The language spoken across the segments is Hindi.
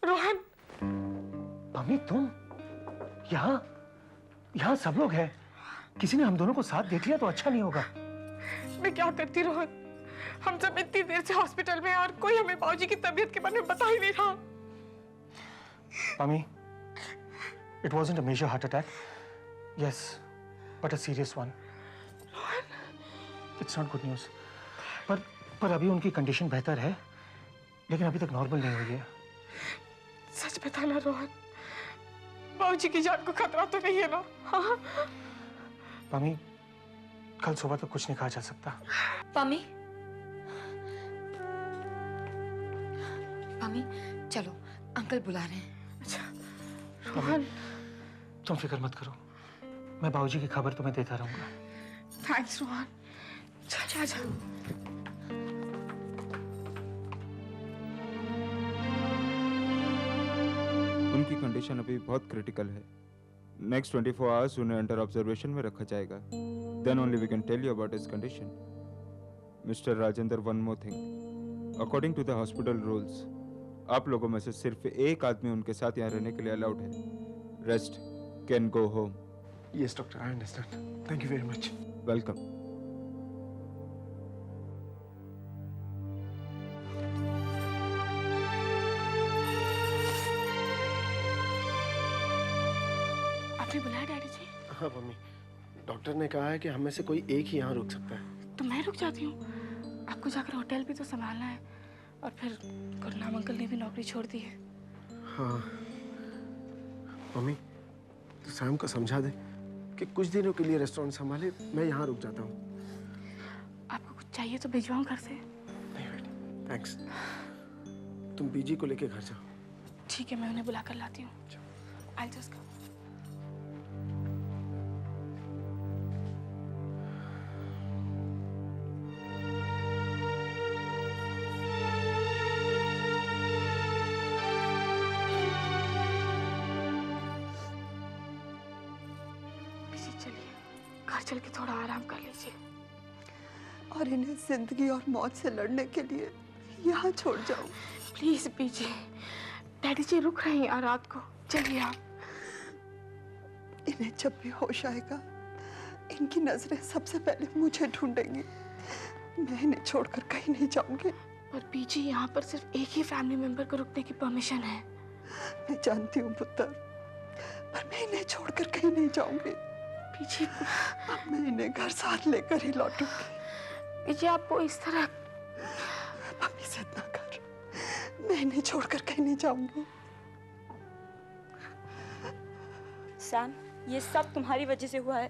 रोहन। मम्मी तुम यहाँ सब लोग हैं। किसी ने हम दोनों को साथ देख लिया तो अच्छा नहीं होगा। मैं क्या करती रोहन, हम सब इतनी देर से हॉस्पिटल में हैं और कोई हमें बाबूजी की तबीयत के बारे में बता ही नहीं रहा। Mummy, it wasn't a major heart attack. Yes, but a serious one. Rohan, It's not good news. पर अभी उनकी कंडीशन बेहतर है, लेकिन अभी तक नॉर्मल नहीं हुई है। सच बताना रोहन, बाबूजी की जान को खतरा तो नहीं है ना? हाँ? मम्मी, कल सुबह तक कुछ नहीं कहा जा सकता। मम्मी, मम्मी चलो, अंकल बुला रहे हैं। अच्छा रोहन, तुम फिक्र मत करो, मैं बाबूजी की खबर तुम्हें देता रहूंगा। थैंक्स रोहन। चल जा। उनकी कंडीशन अभी बहुत क्रिटिकल है। नेक्स्ट 24 आवर्स उन्हें अंडर ऑब्जर्वेशन में रखा जाएगा। Then only we can tell you about his condition. Mister Rajendra, one more thing, according to the hospital rules, आप लोगों में से सिर्फ एक आदमी उनके साथ यहाँ रहने के लिए अलाउड है। Rest can go home. Yes, doctor, I understand. Thank you very much. Welcome. आपने बुलाया डैडी जी? हाँ मम्मी, डॉक्टर ने कहा है कि हम में से कोई एक ही यहाँ रुक सकता है। तो मैं रुक जाती हूँ। आपको जाकर होटल भी तो संभालना है, और फिर गुरनाम अंकल ने भी नौकरी छोड़ दी है। हाँ मम्मी, तो सैम को समझा दे कि कुछ दिनों के लिए रेस्टोरेंट संभाले, मैं यहाँ रुक जाता हूँ। आपको कुछ चाहिए तो भिजवाऊँ घर से? नहीं बेटी, थैंक्स। तुम बीजी को लेके घर जाओ। ठीक है, मैं उन्हें बुला कर लाती हूँ। I'll just go. चलिए घर चल के थोड़ा आराम कर लीजिए। और इन्हें जिंदगी और मौत से लड़ने के लिए यहाँ छोड़ जाओ। प्लीज बीजी, डैडी जी रुक रहे हैं यहाँ रात को, चलिए आप। इन्हें जब भी होश आएगा, इनकी नजरें सबसे पहले मुझे ढूंढेंगी। मैं इन्हें छोड़कर कहीं नहीं जाऊंगी। पर बीजी, यहाँ पर सिर्फ एक ही फैमिली मेंबर को रुकने की परमिशन है। मैं जानती हूँ पुत्र, पर मैं इन्हें छोड़कर कहीं नहीं जाऊंगी। बीजी, अब मैं इन्हें घर साथ लेकर ही लौटूंगी। बीजी, आपको इस तरह मम्मी से इतना कर, मैं इन्हें छोड़कर कहीं नहीं जाऊंगी। सैम, ये सब तुम्हारी वजह से हुआ है।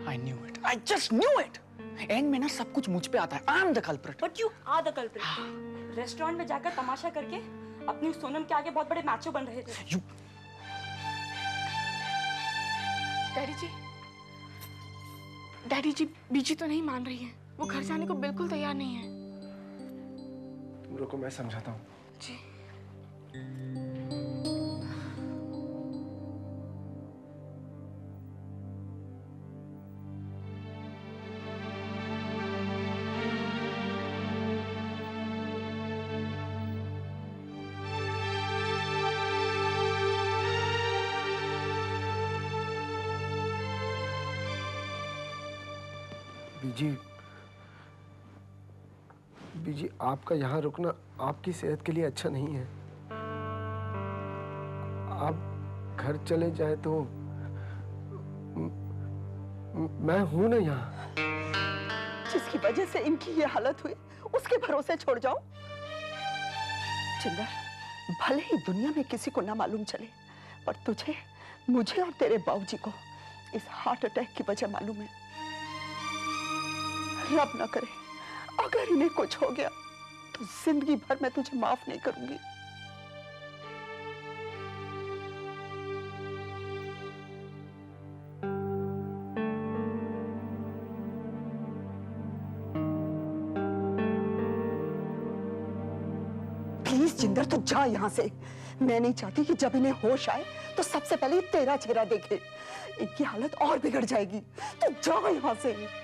I knew it. I just knew it. And में ना सब कुछ मुझ पे आता है। I am the culprit. But you are the culprit. Restaurant में जाकर तमाशा करके अपनी सोनम के आगे बहुत बड़े मैचो बन रहे थे। You... डैडी जी बीजी तो नहीं मान रही है। वो घर जाने को बिल्कुल तैयार नहीं है। तुम रुको, मैं समझाता हूँ। जी। बीजी, आपका यहाँ रुकना आपकी सेहत के लिए अच्छा नहीं है। आप घर चले जाए तो मैं हूं ना यहाँ। जिसकी वजह से इनकी ये हालत हुई, उसके भरोसे छोड़ जाओ? चिंदर, भले ही दुनिया में किसी को ना मालूम चले, पर तुझे, मुझे और तेरे बाबूजी को इस हार्ट अटैक की वजह मालूम है। रब ना करे अगर इन्हें कुछ हो गया तो जिंदगी भर मैं तुझे माफ नहीं करूंगी। प्लीज जिंदर, तू जा यहां से। मैं नहीं चाहती कि जब इन्हें होश आए तो सबसे पहले तेरा चेहरा देखे। इनकी हालत और बिगड़ जाएगी। तू जा यहां से।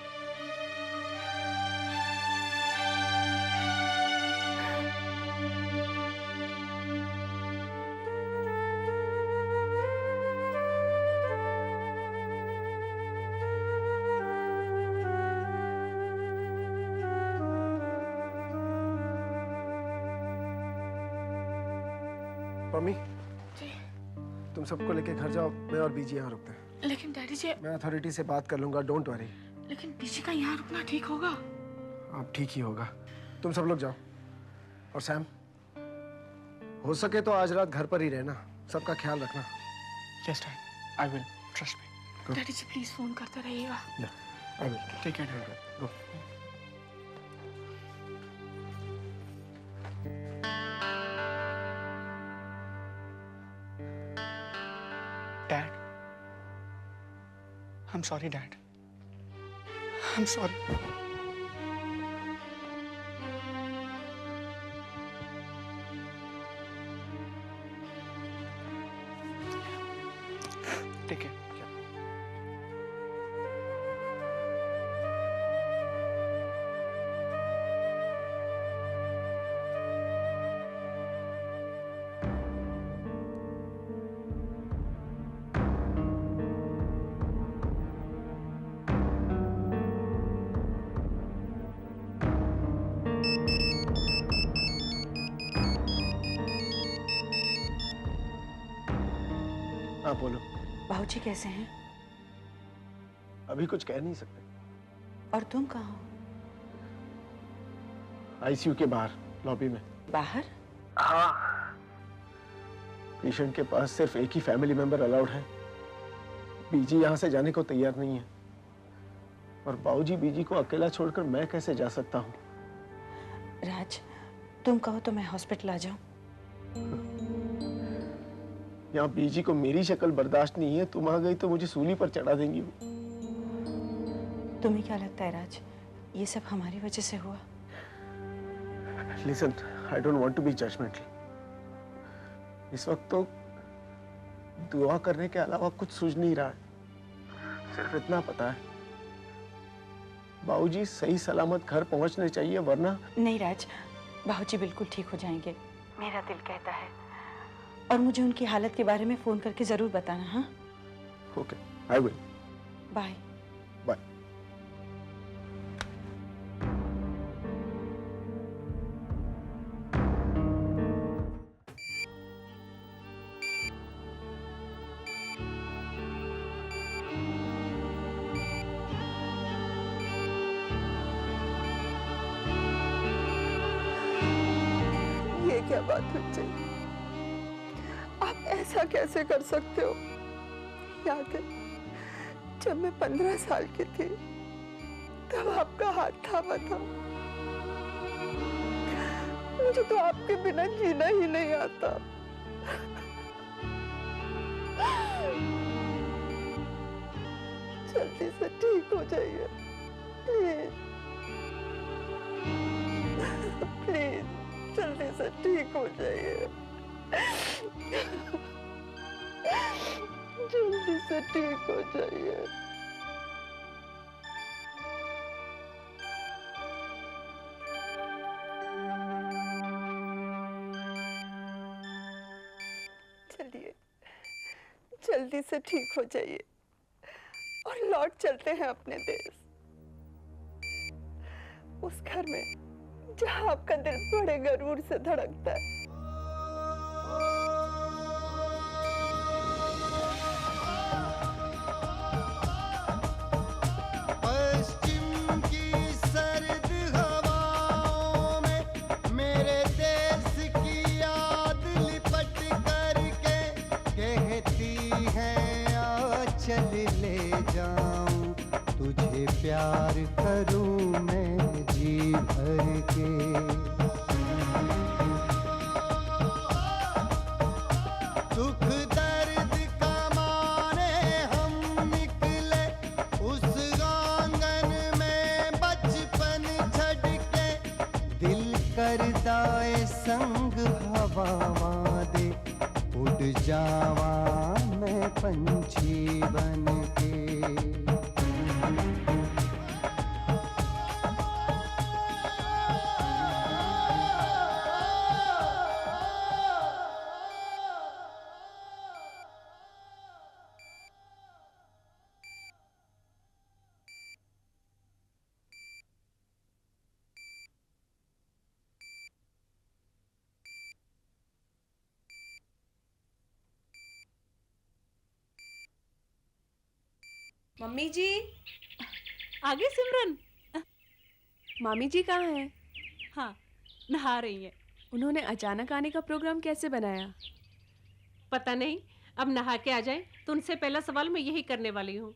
मम्मी जी तुम सबको लेके घर जाओ, मैं और बीजी यहाँ रुकते हैं। लेकिन डैडी जी, मैं अथॉरिटी से बात कर लूंगा, डोंट वरी। लेकिन पीछे का यहाँ रुकना ठीक होगा? अब ठीक ही होगा, तुम सब लोग जाओ। और सैम, हो सके तो आज रात घर पर ही रहना, सबका ख्याल रखना। Yes, Dad. I will. Trust me. Daddy ji please phone करते रहिएगा। I will. Take care, Dad. Go. Dad. I'm sorry, Dad. I'm sorry. Take care. हाँ बोलो। बाबूजी कैसे हैं? अभी कुछ कह नहीं सकते। और तुम कहाँ हो? आईसीयू के बाहर लॉबी में। बाहर? पेशेंट के पास सिर्फ एक ही फैमिली मेंबर अलाउड है। बीजी यहाँ से जाने को तैयार नहीं है, और बाबूजी बीजी को अकेला छोड़कर मैं कैसे जा सकता हूँ? राज, तुम कहो तो मैं हॉस्पिटल आ जाऊं। यहाँ बीजी को मेरी शक्ल बर्दाश्त नहीं है, तुम आ गई तो मुझे सूली पर चढ़ा देंगी। तुम्हें क्या लगता है राज, ये सब हमारी वजह से हुआ? Listen, I don't want to be judgemental. इस वक्त तो दुआ करने के अलावा कुछ सूझ नहीं रहा है। सिर्फ इतना पता है, बाबूजी सही सलामत घर पहुंचने चाहिए, वरना। नहीं राज, बाबूजी बिल्कुल ठीक हो जाएंगे, मेरा दिल कहता है। और मुझे उनकी हालत के बारे में फोन करके जरूर बताना। हाँ, okay, I will. Bye. Bye. ये क्या बात हुई जी? आप ऐसा कैसे कर सकते हो? याद है जब मैं 15 साल की थी, तब आपका हाथ थामा था। मुझे तो आपके बिना जीना ही नहीं आता। जल्दी से ठीक हो जाइए प्लीज, प्लीज जल्दी से ठीक हो जाइए। जल्दी से ठीक हो जाइए। चलिए, जल्दी से ठीक हो जाइए और लौट चलते हैं अपने देश, उस घर में जहां आपका दिल बड़े गरूर से धड़कता है। पश्चिम की सर्द हवाओं में मेरे देश की याद लिपट करके कहती है आ चल ले जाऊं तुझे, प्यार करूं मैं जी भर के। दुख दर्द कमाने हम निकले उस आंगन में बचपन छड़ के, दिल करदाए संग हवा दे उड़ जावा मैं पंछी बन के। मम्मी जी, आगे सिमरन। मामी जी कहाँ हैं? हाँ, नहा रही है। उन्होंने अचानक आने का प्रोग्राम कैसे बनाया? पता नहीं, अब नहा के आ जाए तो उनसे पहला सवाल मैं यही करने वाली हूँ।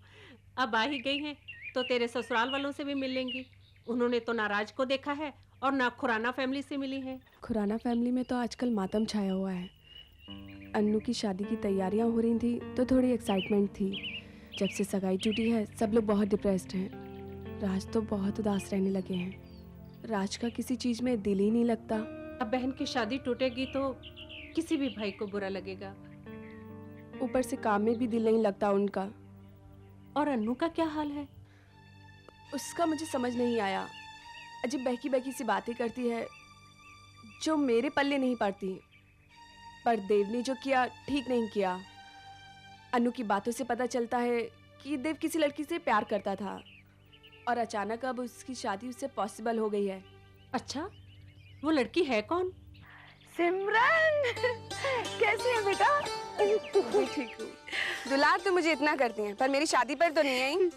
अब आ ही गई हैं तो तेरे ससुराल वालों से भी मिल लेंगी। उन्होंने तो ना राज को देखा है और ना खुराना फैमिली से मिली है। खुराना फैमिली में तो आजकल मातम छाया हुआ है। अन्नू की शादी की तैयारियां हो रही थी तो थोड़ी एक्साइटमेंट थी। जब से सगाई टूटी है सब लोग बहुत डिप्रेस्ड हैं। राज तो बहुत उदास रहने लगे हैं। राज का किसी चीज़ में दिल ही नहीं लगता। अब बहन की शादी टूटेगी तो किसी भी भाई को बुरा लगेगा। ऊपर से काम में भी दिल नहीं लगता उनका। और अन्नू का क्या हाल है? उसका मुझे समझ नहीं आया। अजीब बहकी बहकी सी बातें करती है जो मेरे पल्ले नहीं पड़ती। पर देव ने जो किया ठीक नहीं किया। अनु की बातों से पता चलता है कि देव किसी लड़की से प्यार करता था और अचानक अब उसकी शादी उससे पॉसिबल हो गई है। अच्छा, वो लड़की है कौन? सिमरन कैसे है बेटा? मैं ठीक हूँ। दुलार तो मुझे इतना करती हैं पर मेरी शादी पर तो नहीं आई।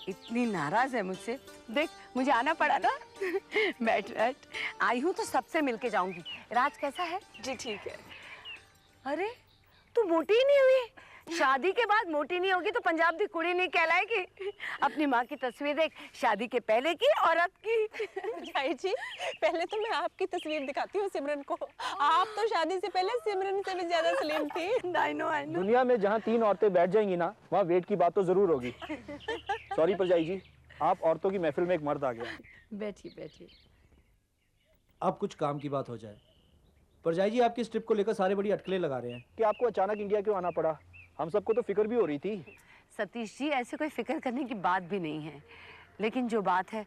इतनी नाराज है मुझसे। देख मुझे आना पड़ा ना। बैठ बैठ। आई हूँ तो सबसे मिलके जाऊंगी। राज कैसा है? जी ठीक है। अरे तू मोटी ही नहीं हुई? शादी के बाद मोटी नहीं होगी तो पंजाब की कुड़ी नहीं कहलाएगी। अपनी माँ की तस्वीर देख, शादी के पहले की और अब की। भाई जी, पहले तो मैं आपकी तस्वीर दिखाती हूँ सिमरन को। आप तो शादी से पहले सिमरन से भी ज्यादा स्लिम थी। I know. दुनिया में जहाँ 3 औरतें बैठ जाएंगी ना, वहाँ वेट की बात तो जरूर होगी। सॉरी परजाई जी, आप औरतों की महफिल में एक मर्द आ गया। बैठिए बैठिए। अब कुछ काम की बात हो जाए। परजाई जी आपकी इस ट्रिप को लेकर सारे बड़ी अटकलें लगा रहे हैं कि आपको अचानक इंडिया क्यों आना पड़ा। हम सबको तो फिक्र भी हो रही थी। सतीश जी, ऐसे कोई फिक्र करने की बात भी नहीं है, लेकिन जो बात है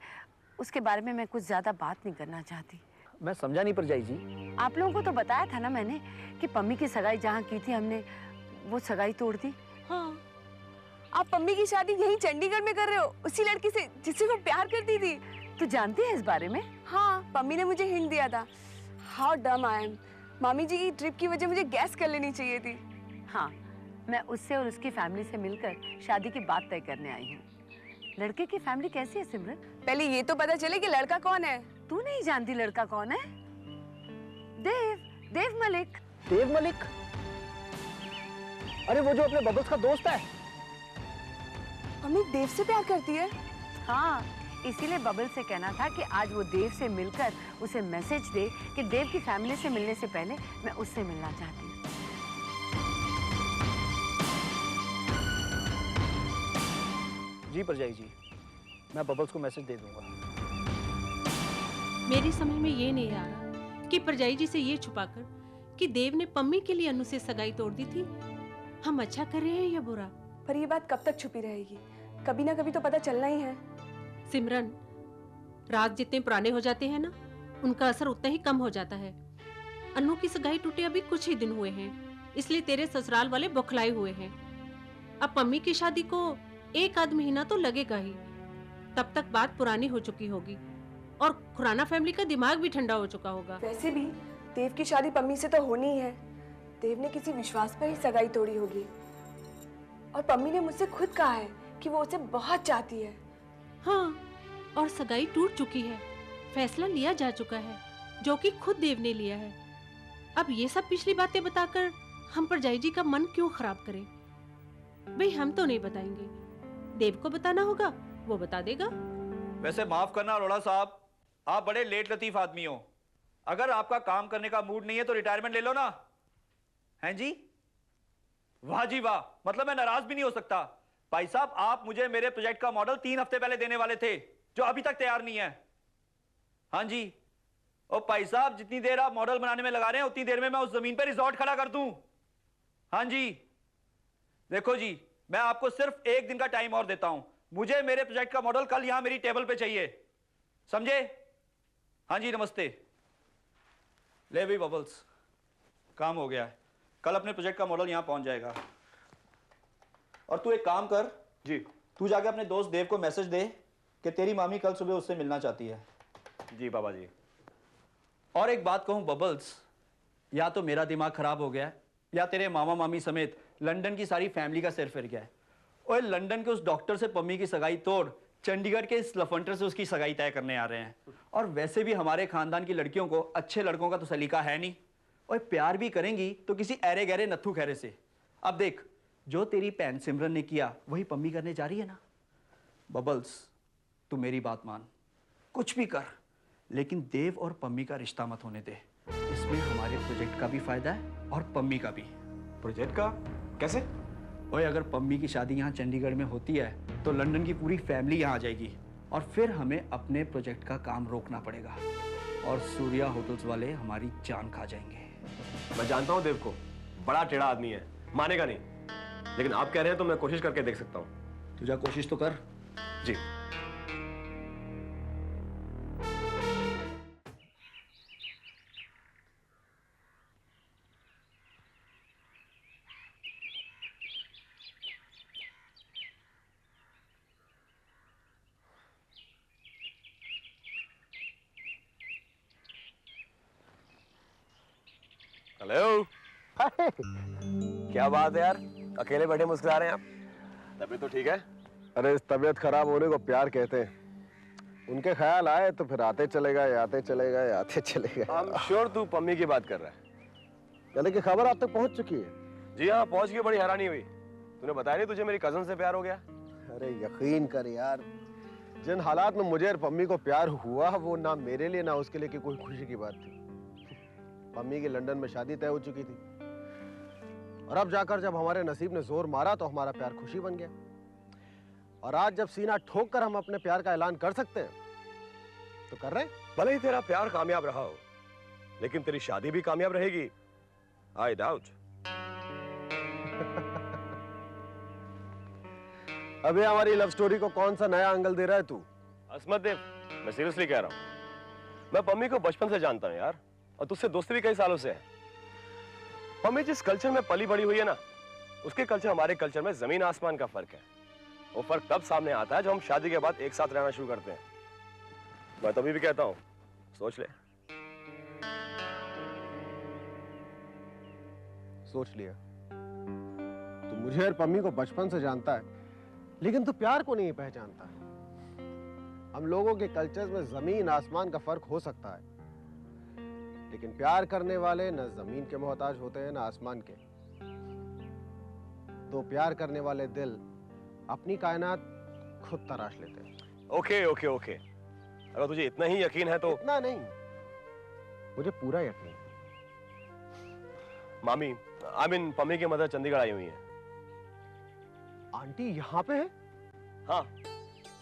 उसके बारे में मैं कुछ ज्यादा बात नहीं करना चाहती। मैं समझा नहीं परजाई जी। आप लोगों को तो बताया था ना मैंने कि पम्मी की सगाई जहाँ की थी हमने, वो सगाई तोड़ दी। हाँ, आप पम्मी की शादी यहीं चंडीगढ़ में कर रहे हो, उसी लड़की से जिससे वो प्यार करती थी। तू जानती है इस बारे में? हाँ, पम्मी ने मुझे हिंट दिया था। हाउ डम आई एम। मामी जी की ट्रिप की वजह मुझे गैस कर लेनी चाहिए थी। हाँ, मैं उससे और उसकी फैमिली से मिलकर शादी की बात तय करने आई हूँ। लड़के की फैमिली कैसी है सिमरन? पहले ये तो पता चले कि लड़का कौन है। तू नहीं जानती लड़का कौन है? देव मलिक। देव मलिक? अरे वो जो अपने बबल्स का दोस्त है। मम्मी देव से प्यार करती है? हाँ, इसीलिए बबल से कहना था कि आज वो देव से मिलकर उसे मैसेज दे कि देव की फैमिली से मिलने से पहले मैं उससे मिलना चाहती हूँ। जी परजाई जी, मैं बबल्स को मैसेज दे दूंगा। मेरी समझ में ये नहीं आ रहा कि परजाई जी से ये छुपाकर कि देव ने पम्मी के लिए अनु से सगाई तोड़ दी थी, हम अच्छा कर रहे हैं या बुरा? पर ये बात कब तक छुपी रहेगी? कभी ना कभी तो पता चलना ही है। सिमरन, राज जितने पुराने हो जाते हैं ना, उनका असर उतना ही कम हो जाता है। अनु की सगाई टूटे अभी कुछ ही दिन हुए हैं, इसलिए तेरे ससुराल वाले बौखलाए हुए हैं। अब पम्मी की शादी को 1 आध महीना तो लगेगा ही, तब तक बात पुरानी हो चुकी होगी और खुराना फैमिली का दिमाग भी ठंडा हो चुका होगा। वैसे भी देव की शादी पम्मी से तो होनी ही है। देव ने किसी विश्वास पर ही सगाई तोड़ी होगी और पम्मी ने मुझसे खुद कहा है कि वो उसे बहुत चाहती है। हाँ, और सगाई टूट चुकी है, फैसला लिया जा चुका है जो कि खुद देव ने लिया है। अब ये सब पिछली बातें बताकर हम परजाई जी का मन क्यों खराब करें? भाई हम तो नहीं बताएंगे, देव को बताना होगा, वो बता देगा। वैसे माफ करना अरोड़ा साहब, आप बड़े लेट लतीफ आदमी हो। अगर आपका काम करने का मूड नहीं है तो रिटायरमेंट ले लो ना। हैं जी? वाह जी वाह, मतलब मैं नाराज भी नहीं हो सकता। भाई साहब, आप मुझे मेरे प्रोजेक्ट का मॉडल 3 हफ्ते पहले देने वाले थे, जो अभी तक तैयार नहीं है। हाँ जी। ओ भाई साहब, जितनी देर आप मॉडल बनाने में लगा रहे हैं उतनी देर में मैं उस जमीन पर रिजॉर्ट खड़ा कर दूं। हाँ जी। देखो जी, मैं आपको सिर्फ 1 दिन का टाइम और देता हूं। मुझे मेरे प्रोजेक्ट का मॉडल कल यहां मेरी टेबल पे चाहिए, समझे? हाँ जी, नमस्ते। ले भी बबल्स, काम हो गया है। कल अपने प्रोजेक्ट का मॉडल यहां पहुंच जाएगा। और तू एक काम कर जी, तू जाके अपने दोस्त देव को मैसेज दे कि तेरी मामी कल सुबह उससे मिलना चाहती है। जी बाबा जी। और एक बात कहूं बबल्स, या तो मेरा दिमाग खराब हो गया है या तेरे मामा मामी समेत लंदन की सारी फैमिली का सिर फिर गया है। ओए लंदन के उस डॉक्टर से पम्मी की सगाई तोड़ चंडीगढ़ के इस लफंटर से उसकी सगाई तय करने आ रहे हैं। और वैसे भी हमारे खानदान की लड़कियों को अच्छे लड़कों का तो सलीका है नहीं। ओए प्यार भी करेंगी तो किसी ऐरे गहरे नत्थू खैरे से। अब देख, जो तेरी बहन सिमरन ने किया वही पम्मी करने जा रही है ना। बबल्स, तू मेरी बात मान, कुछ भी कर, लेकिन देव और पम्मी का रिश्ता मत होने दे। इसमें हमारे प्रोजेक्ट का भी फायदा है और पम्मी का भी। प्रोजेक्ट का कैसे? ओए अगर पम्मी की शादी यहाँ चंडीगढ़ में होती है तो लंदन की पूरी फैमिली यहाँ आ जाएगी और फिर हमें अपने प्रोजेक्ट का काम रोकना पड़ेगा और सूर्या होटल्स वाले हमारी जान खा जाएंगे। मैं जानता हूँ देव को, बड़ा टेढ़ा आदमी है, मानेगा नहीं, लेकिन आप कह रहे हैं तो मैं कोशिश करके देख सकता हूँ। तुझा कोशिश तो कर। जी। हेलो। क्या बात है यार, अकेले बैठे मुस्कुरा रहे हैं आप? तबीयत तो ठीक है? अरे इस तबीयत खराब होने को प्यार कहते हैं। उनके ख्याल आए तो फिर आते चले गए, आते चले गए, आते चले गए। आई एम श्योर तू पम्मी की बात कर रहा है। यानी कि खबर आप तक पहुंच चुकी है? जी हाँ, पहुंच के बड़ी हैरानी हुई। तूने बताया नहीं तुझे मेरी कजन से प्यार हो गया? अरे यकीन कर यार, जिन हालात में मुझे और पम्मी को प्यार हुआ वो ना मेरे लिए ना उसके लिए की कोई खुशी की बात थी। पम्मी की लंदन में शादी तय हो चुकी थी और अब जाकर जब हमारे नसीब ने जोर मारा तो हमारा प्यार खुशी बन गया। और आज जब सीना ठोक कर हम अपने प्यार का ऐलान कर सकते हैं तो कर रहे हैं। भले ही तेरा प्यार कामयाब रहा हो, लेकिन तेरी शादी भी कामयाब रहेगी, आई डाउट। अभी हमारी लव स्टोरी को कौन सा नया एंगल दे रहा है तू? असमत देव, मैं सीरियसली कह रहा हूं। मैं पम्मी को बचपन से जानता हूं यार, और तुझसे दोस्ती भी कई सालों से है। पम्मी जिस कल्चर में पली बड़ी हुई है ना, उसके कल्चर हमारे कल्चर में जमीन आसमान का फर्क है। वो फर्क तब सामने आता है जब हम शादी के बाद एक साथ रहना शुरू करते हैं। मैं तभी भी कहता हूं, सोच ले। सोच लिया। तू मुझे और पम्मी को बचपन से जानता है, लेकिन तू प्यार को नहीं पहचानता। हम लोगों के कल्चर्स में जमीन आसमान का फर्क हो सकता है, लेकिन प्यार करने वाले न जमीन के मोहताज होते हैं न आसमान के। तो प्यार करने वाले दिल अपनी कायनात खुद तराश लेते हैं। ओके ओके ओके, अगर तुझे इतना ही यकीन है तो। इतना नहीं, मुझे पूरा यकीन। मामी, आई मीन पम्मी की मदर चंडीगढ़ आई हुई है। आंटी यहाँ पे है? हाँ,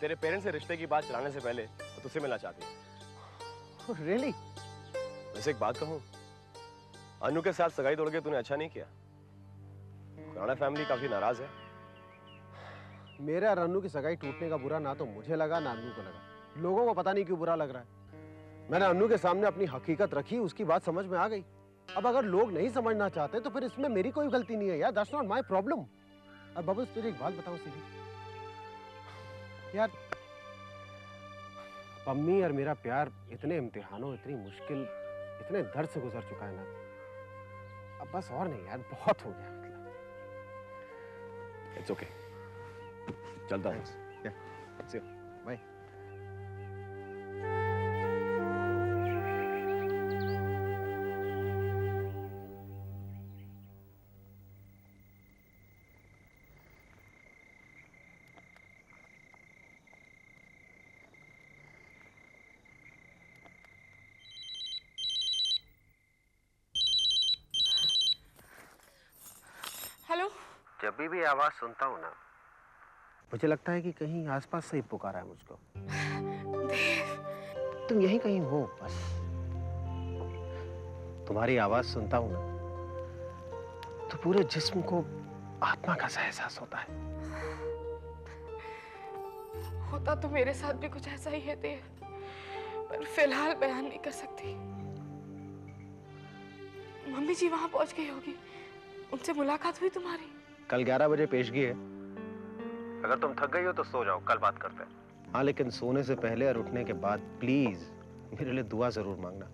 तेरे पेरेंट्स से रिश्ते की बात चलाने से पहले तो तुझसे मिलना चाहती है। रियली? वैसे एक बात कहूं, अनु के साथ सगाई तोड़ के तूने अच्छा नहीं किया। खुराना फैमिली काफी नाराज है। मेरे और अनु की सगाई टूटने का बुरा ना तो मुझे लगा ना अनु को लगा। लोगों को पता नहीं क्यों बुरा लग रहा है। मैंने अनु के सामने अपनी हकीकत रखी, उसकी बात समझ में आ गई। अब अगर लोग नहीं समझना चाहते तो फिर इसमें मेरी कोई गलती नहीं है यार। That's not my problem. अब बबल्स, तुझे एक बात बताऊं सीधी यार, पम्मी और मेरा प्यार इतने इम्तिहानों, इतनी मुश्किल, इतने दर्द से गुजर चुका है ना, अब बस और नहीं यार, बहुत हो गया। इट्स ओके, चलता हूँ। बाय। हेलो। जब भी आवाज सुनता हूँ ना, मुझे लगता है कि कहीं आसपास से ही पुकारा है मुझको। तुम यहीं कहीं हो बस। तुम्हारी आवाज सुनता हूँ ना तो पूरे जिस्म को आत्मा का सा एहसास होता है। होता तो मेरे साथ भी कुछ ऐसा ही है देव, पर फिलहाल बयान नहीं कर सकती। मम्मी जी वहां पहुंच गई होगी, उनसे मुलाकात हुई तुम्हारी? कल 11 बजे पेशगी है। अगर तुम थक गई हो तो सो जाओ, कल बात करते हैं। हाँ, लेकिन सोने से पहले और उठने के बाद प्लीज मेरे लिए दुआ जरूर मांगना।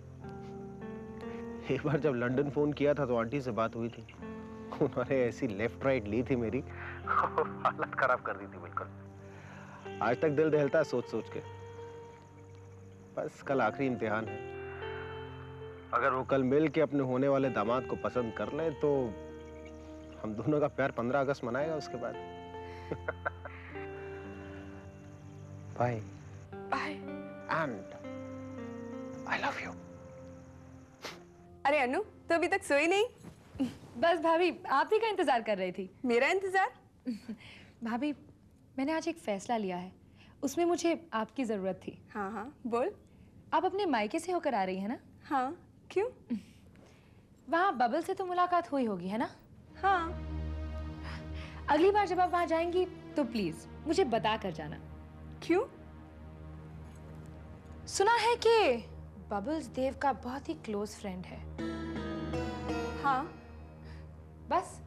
एक बार जब लंदन फोन किया था तो आंटी से बात हुई थी उन्होंने ऐसी लेफ्ट राइट ली थी मेरी, हालत खराब कर दी थी बिल्कुल। आज तक दिल दहलता है सोच सोच के। बस कल आखिरी इम्तिहान है, अगर वो कल मिल के अपने होने वाले दामाद को पसंद कर ले तो हम दोनों का प्यार 15 अगस्त मनाएगा उसके बाद। Bye bye and I love you. अरे अनु, तो अभी तक सोई नहीं? बस भाभी आप ही का इंतजार कर रही थी। मेरा इंतजार? भाभी मैंने आज एक फैसला लिया है, उसमें मुझे आपकी जरूरत थी। हाँ हाँ बोल। आप अपने मायके से होकर आ रही है ना? हाँ, क्यों? वहाँ बबल से तो मुलाकात हुई होगी है ना? हाँ। अगली बार जब आप वहाँ जाएंगी तो प्लीज मुझे बता कर जाना। क्यों? सुना है कि बबल्स देव का बहुत ही क्लोज फ्रेंड है। हाँ। बस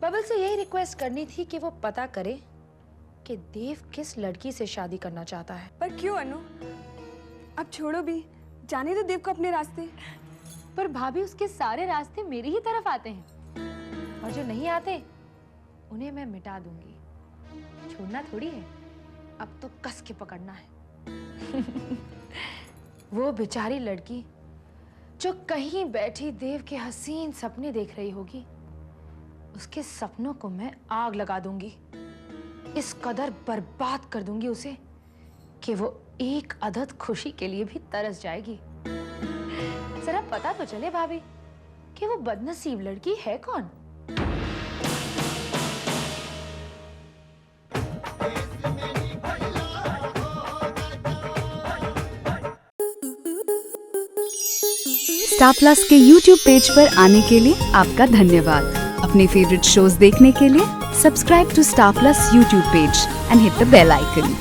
बबल से यही रिक्वेस्ट करनी थी कि वो पता करे कि देव किस लड़की से शादी करना चाहता है। पर क्यों अनु? अब छोड़ो भी, जाने दो देव को अपने रास्ते। पर भाभी उसके सारे रास्ते मेरी ही तरफ आते हैं, और जो नहीं आते उन्हें मैं मिटा दूंगी। छोड़ना थोड़ी है, अब तो कस के पकड़ना है। वो बेचारी लड़की जो कहीं बैठी देव के हसीन सपने देख रही होगी, उसके सपनों को मैं आग लगा दूंगी। इस कदर बर्बाद कर दूंगी उसे कि वो एक अदद खुशी के लिए भी तरस जाएगी। जरा पता तो चले भाभी कि वो बदनसीब लड़की है कौन। स्टार प्लस के YouTube पेज पर आने के लिए आपका धन्यवाद। अपने फेवरेट शोज देखने के लिए subscribe to Star Plus YouTube page and hit the bell icon.